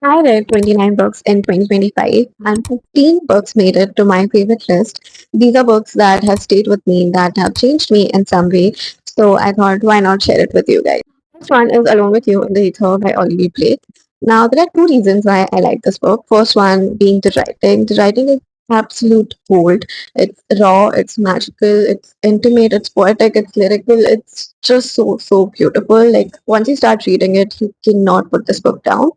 I read 29 books in 2025 and 15 books made it to my favorite list. These are books that have stayed with me, that have changed me in some way. So I thought, why not share it with you guys? This one is Alone with You in the Ether by Oliver Blake. Now, there are two reasons why I like this book. First one being the writing. The writing is absolute gold. It's raw, it's magical, it's intimate, it's poetic, it's lyrical. It's just so beautiful. Like, once you start reading it, you cannot put this book down.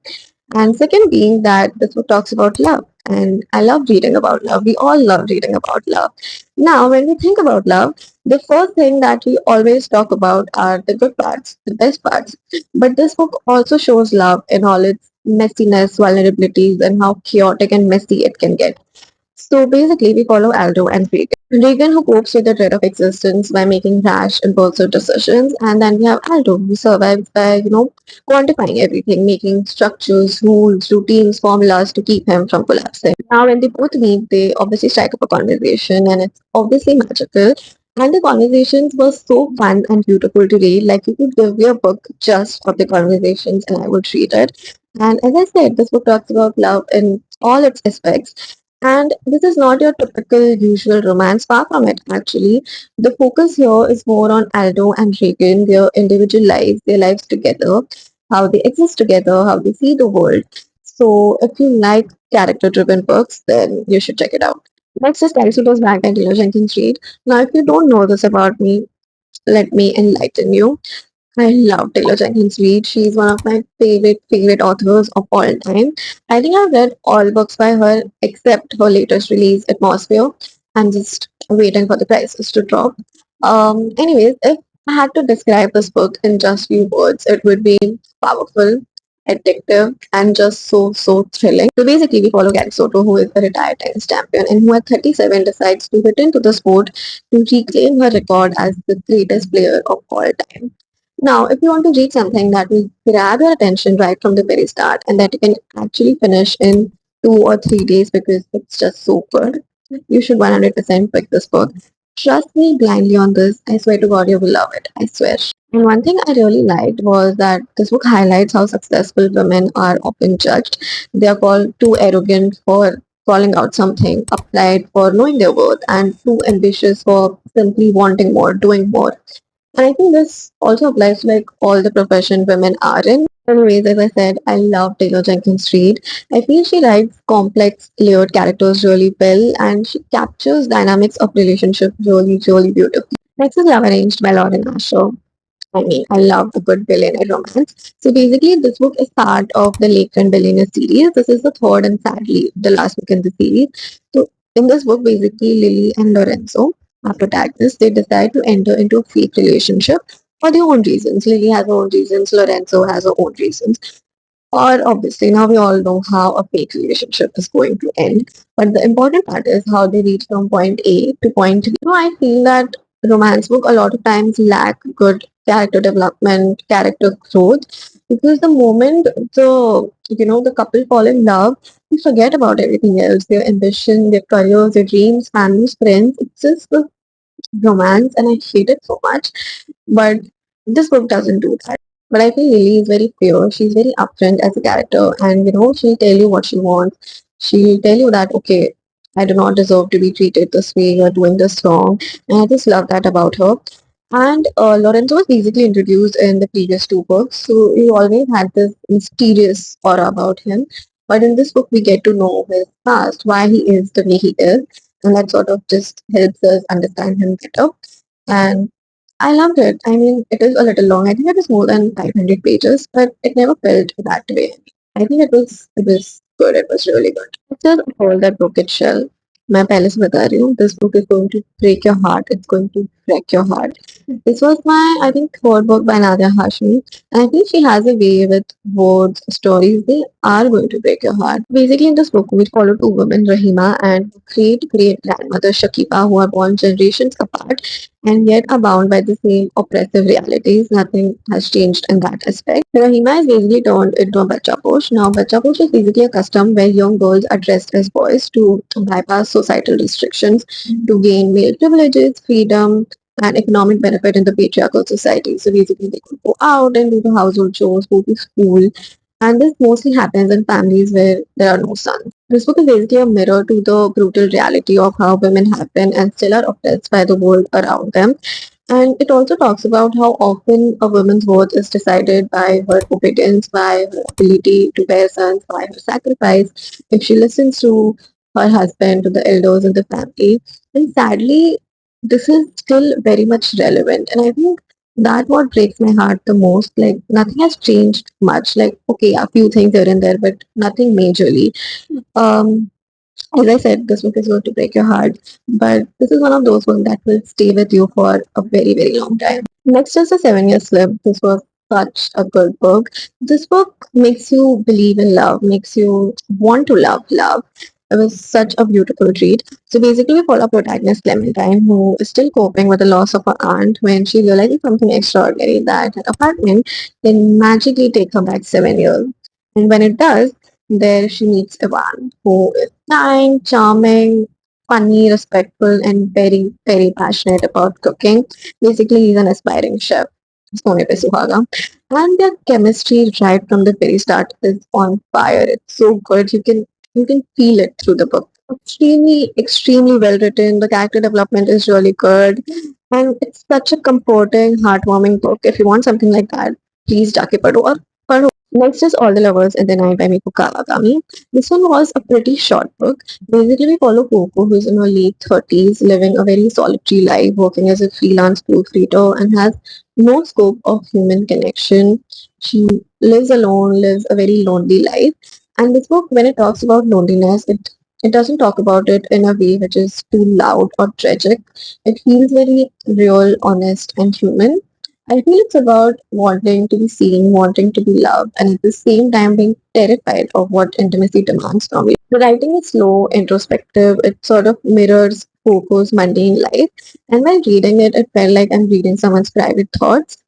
And second being that this book talks about love. And I love reading about love. We all love reading about love. Now, when we think about love, the first thing that we always talk about are the good parts, the best parts. But this book also shows love in all its messiness, vulnerabilities, and how chaotic and messy it can get. So basically, we follow Aldo and Regan. Regan, who copes with the dread of existence by making rash, impulsive decisions, and then we have Aldo, who survives by, quantifying everything, making structures, rules, routines, formulas to keep him from collapsing. Now, when they both meet, they obviously strike up a conversation, and it's obviously magical. And the conversations were so fun and beautiful to read. Like, you could give me a book just of the conversations, and I would read it. And as I said, this book talks about love in all its aspects. And this is not your typical usual romance, far from it, actually. The focus here is more on Aldo and Regan, their individual lives, their lives together, how they exist together, how they see the world. So, if you like character driven books, then you should check it out. Next is Calcitos Back and Taylor Jenkins Reid. Now, if you don't know this about me, let me enlighten you. I love Taylor Jenkins Reid. She's one of my favorite authors of all time. I think I've read all books by her except her latest release, Atmosphere. I'm just waiting for the prices to drop. Anyways, if I had to describe this book in just few words, it would be powerful, addictive, and just so thrilling. So basically, we follow Gary Soto, who is a retired tennis champion and who at 37 decides to return to the sport to reclaim her record as the greatest player of all time. Now, if you want to read something that will grab your attention right from the very start and that you can actually finish in 2 or 3 days because it's just so good, you should 100% pick this book. Trust me blindly on this. I swear to God, you will love it. I swear. And one thing I really liked was that this book highlights how successful women are often judged. They are called too arrogant for calling out something, upright for knowing their worth, and too ambitious for simply wanting more, doing more. And I think this also applies to like all the profession women are in. Anyways, as I said, I love Taylor Jenkins Reid. I feel she writes complex, layered characters really well and she captures dynamics of relationships really beautifully. Next is Love Arranged by Lauren Asher. I mean, I love a good billionaire romance. So basically, this book is part of the Lakefront Billionaire series. This is the third and sadly the last book in the series. So in this book, basically, Lily and Lorenzo, after protagonists, they decide to enter into a fake relationship for their own reasons. Lily has her own reasons, Lorenzo has her own reasons. Or obviously, now we all know how a fake relationship is going to end. But the important part is how they reach from point A to point B. So I feel that romance book a lot of times lack good character development, character growth, because the moment the couple fall in love, they forget about everything else, their ambition, their careers, their dreams, families, friends. It's just the romance, and I hate it so much. But this book doesn't do that. But I feel Lily is very pure. She's very upfront as a character, and she'll tell you what she wants. She'll tell you that okay, I do not deserve to be treated this way. You're doing this wrong, and I just love that about her. And Lorenzo was basically introduced in the previous two books, so he always had this mysterious aura about him. But in this book, we get to know his past, why he is the way he is, and that sort of just helps us understand him better. And I loved it. I mean, it is a little long. I think it is more than 500 pages, but it never felt that way. I think it was good. It was really good. It's just hold that broken shell. मैं पहले से बता रही हूँ, this book is going to break your heart. It's going to wreck your heart. This was my, I think, third book by Nadia Hashmi. And I think she has a way with words, stories. They are going to break your heart. Basically, in this book, we follow two women, Rahima and great grandmother Shakiba, who are born generations apart and yet are bound by the same oppressive realities. Nothing has changed in that aspect. Rahima is basically turned into a bacha posh. Now, bacha posh is basically a custom where young girls are dressed as boys to bypass societal restrictions to gain male privileges, freedom, and economic benefit in the patriarchal society. So basically, they could go out and do the household chores, go to school, And this mostly happens in families where there are no sons. This book is basically a mirror to the brutal reality of how women have been and still are oppressed by the world around them. And it also talks about how often a woman's worth is decided by her obedience, by her ability to bear sons, by her sacrifice, if she listens to her husband, to the elders in the family. And sadly, this is still very much relevant. And I think that what breaks my heart the most. Like nothing has changed much. Like okay, a few things here and there, but nothing majorly. Um, as I said, this book is going to break your heart, but this is one of those ones that will stay with you for a very, very long time. Next is The 7 Year Slip. This was such a good book. This book makes you believe in love, makes you want to love. It was such a beautiful read. So basically, we follow protagonist Clementine, who is still coping with the loss of her aunt when she realizes something extraordinary that her apartment can magically take her back 7 years. And when it does, there she meets Ivan, who is kind, charming, funny, respectful, and very, very passionate about cooking. Basically, he's an aspiring chef. Soने पे सुहागा. And their chemistry right from the very start is on fire. It's so good. You can feel it through the book. Extremely, extremely well written. The character development is really good. And it's such a comforting, heartwarming book. If you want something like that, please जाके पढ़ो और पढ़ो. Next is All the Lovers in the Night by Miku Kawakami. This one was a pretty short book. Basically, we follow Coco, who's in her late 30s, living a very solitary life, working as a freelance proofreader, and has no scope of human connection. She lives alone, lives a very lonely life. And this book, when it talks about loneliness, it doesn't talk about it in a way which is too loud or tragic. It feels very real, honest, and human. I feel it's about wanting to be seen, wanting to be loved, and at the same time being terrified of what intimacy demands from you. The writing is slow, introspective, it sort of mirrors Coco's mundane life, and while reading it, it felt like I'm reading someone's private thoughts.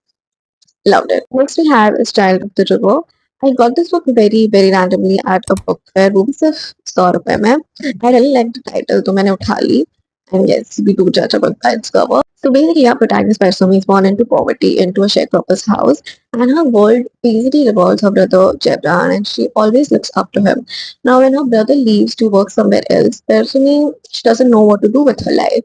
Loved it. Next, we have is Child of the River. I got this book very, very randomly at a book fair. वो भी सिर्फ 100 रुपए में. I really liked the title, तो मैंने उठा ली. And yes, we do judge a book by its cover. So basically, our protagonist Parsumi is born into poverty, into a sharecropper's house, and her world basically revolves her brother Jebran, and she always looks up to him. Now, when her brother leaves to work somewhere else, Parsumi she doesn't know what to do with her life,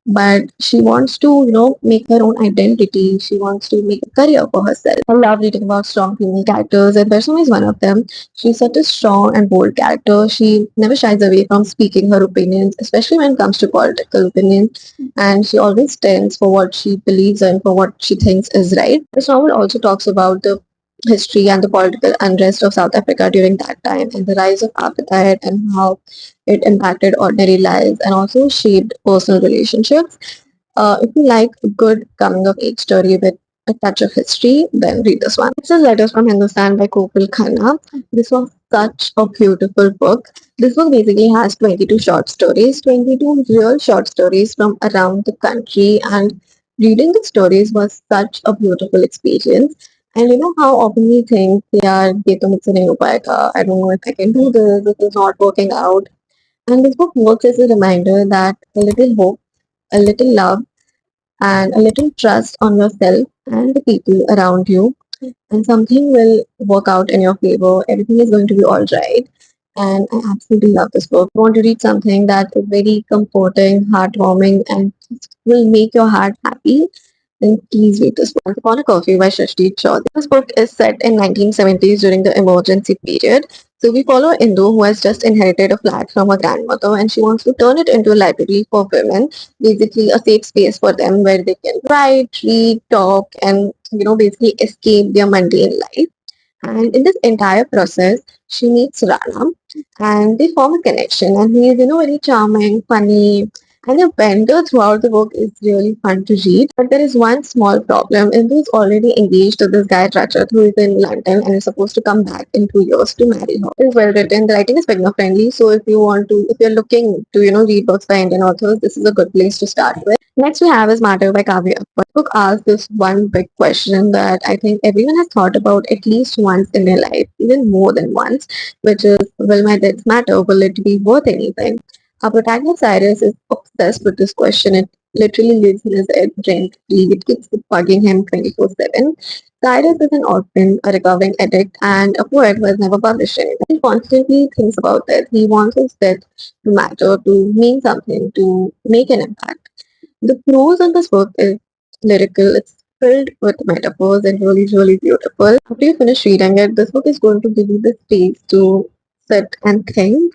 but she wants to make her own identity. She wants to make a career for herself. I love reading about strong female characters, and Versum is one of them. She's such a strong and bold character. She never shies away from speaking her opinions, especially when it comes to political opinions, and she always stands for what she believes and for what she thinks is right. This novel also talks about the history and the political unrest of South Africa during that time, and the rise of apartheid and how it impacted ordinary lives and also shaped personal relationships. If you like a good coming of age story with a touch of history, then read this one. This is Letters from Hindustan by Kopil Khanna. This was such a beautiful book. This book basically has 22 short stories, 22 real short stories from around the country, and reading the stories was such a beautiful experience. And you know how often we think, yeah, ये तो मुझसे नहीं हो पाएगा. I don't know if I can do this. This is not working out. And this book works as a reminder that a little hope, a little love, and a little trust on yourself and the people around you, and something will work out in your favor. Everything is going to be all right. And I absolutely love this book. I want to read something that is very comforting, heartwarming, and will make your heart happy, then please read this book. Once Upon a Coffee by Shashti Chaudhary. This book is set in 1970s during the emergency period. So we follow Indu who has just inherited a flat from her grandmother and she wants to turn it into a library for women, basically a safe space for them where they can write, read, talk, and basically escape their mundane life. And in this entire process, she meets Rana and they form a connection. And he is, very charming, funny, and the banter throughout the book is really fun to read. But there is one small problem. Indu is already engaged to this guy Rajat who is in London and is supposed to come back in 2 years to marry her. It is well written. The writing is beginner friendly. So if you're looking to, read books by Indian authors, this is a good place to start with. Next we have is Matter by Kavya Akbar. The book asks this one big question that I think everyone has thought about at least once in their life, even more than once, which is, will my death matter? Will it be worth anything? Our protagonist Cyrus is obsessed with this question. It literally lives in his head rent free. It keeps bugging him 24/7. Cyrus is an orphan, a recovering addict, and a poet who has never published anything. He constantly thinks about death. He wants his death to matter, to mean something, to make an impact. The prose in this book is lyrical. It's filled with metaphors and really, really beautiful. After you finish reading it, this book is going to give you the space to sit and think,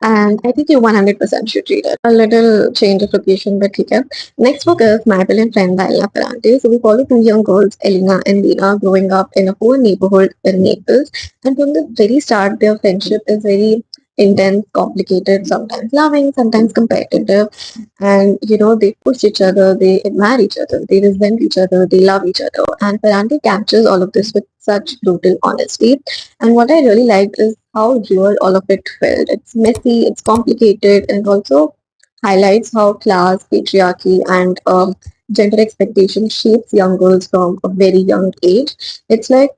and I think you 100% should read it. A little change of location, but okay. Next book is My Brilliant Friend by Ella Ferrante. So we follow two young girls, Elena and Lena, growing up in a poor neighborhood in Naples. And from the very start, their friendship is very intense, complicated, sometimes loving, sometimes competitive. And they push each other, they admire each other, they resent each other, they love each other. And Ferrante captures all of this with such brutal honesty. And what I really liked is how real all of it felt. It's messy, it's complicated, and it also highlights how class, patriarchy, and gender expectation shapes young girls from a very young age. It's like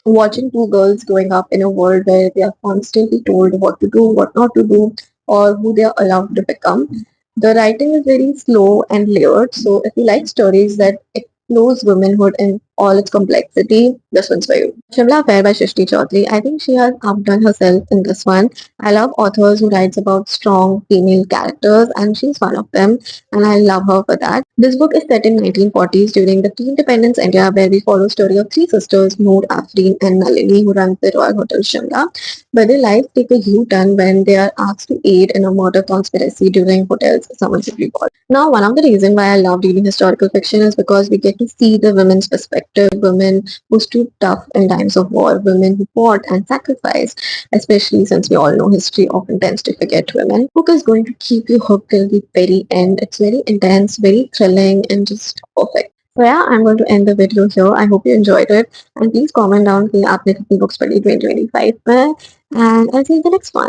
watching two girls growing up in a world where they are constantly told what to do, what not to do, or who they are allowed to become. The writing is very slow and layered, so if you like stories that explores womanhood in all its complexity, this one's for you. Shimla Fair by Shishti Chaudhary. I think she has outdone herself in this one. I love authors who writes about strong female characters, and she's one of them, and I love her for that. This book is set in 1940s during the pre-independence India, where we follow story of three sisters, Noor, Afreen, and Nalini, who run the Royal Hotel Shimla. But their lives take a U-turn when they are asked to aid in a murder conspiracy during hotel's summer city ball. Now, one of the reasons why I love reading historical fiction is because we get to see the women's perspective, women who stood tough in times of war, women who fought and sacrificed, especially since we all know history often tends to forget women. Book is going to keep you hooked till the very end. It's very intense, very thrilling, and just perfect. So yeah, I'm going to end the video here. I hope you enjoyed it. And please comment down कि आपने कितनी books पढ़ी 2025 में. And I'll see you in the next one.